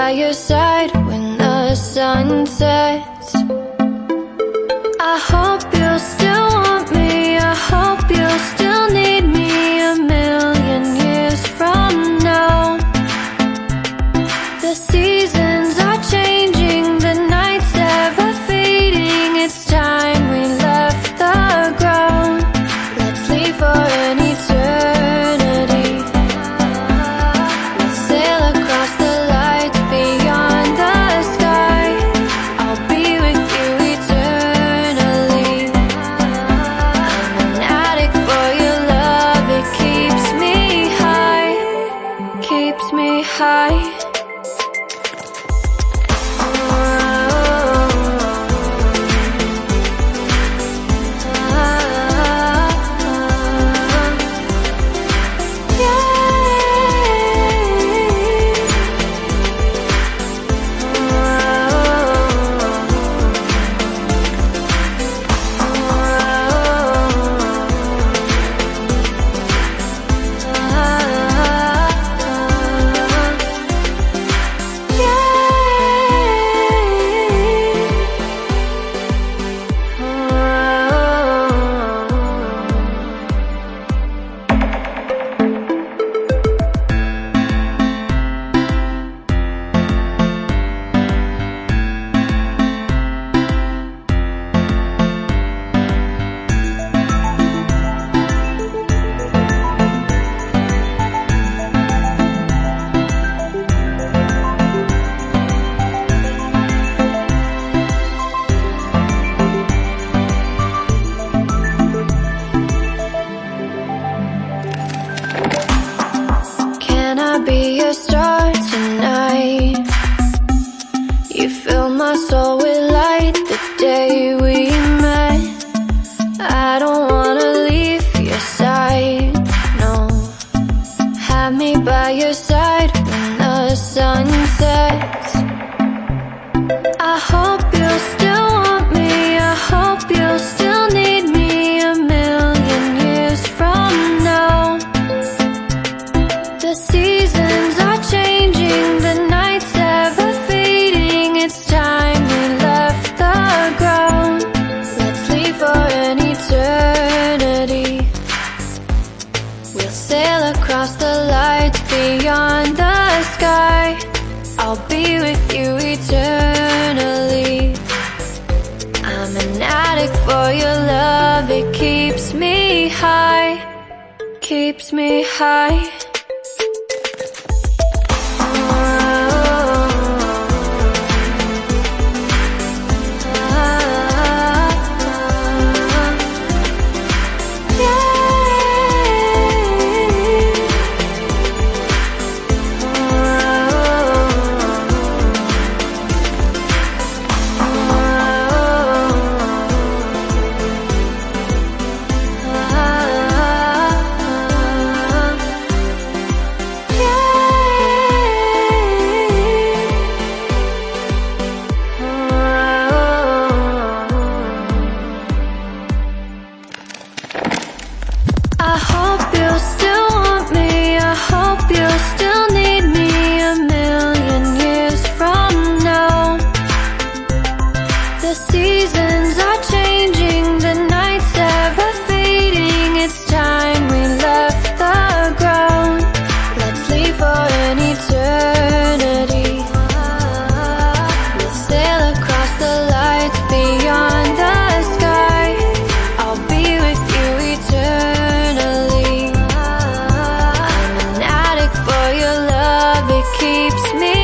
by your side when the sun sets. I hope you'll still want me, I hope you'll still need me 1,000,000 years from now. The seasons are changing, the nights ever fading. It's time we left the ground. Let's leave for an eternity. We'll sail across the lights beyond the sky. I'll be with you eternally. I'm an addict for your love, it keeps me high, keeps me high. Be your star tonight. You fill my soul with light the day we met. I don't wanna leave your side, no. Have me by your side when the sun sets. I hope you'll still want me, I hope you'll still need me 1,000,000 years from now. The seasons are changing, the nights ever fading. It's time we left the ground. Let's leave for an eternity. We'll sail across the lights beyond the sky. I'll be with you eternally. I'm an addict for your love, it keeps me high, keeps me high. I hope you'll still want me, I hope you'll still need me 1,000,000 years from now. The seasons are changing, the nights ever fading. It's time we left the ground. Let's leave for an eternity. We'll sail across the lights beyond the sky. I'll be with you eternally. I'm an addict for your love, it keeps me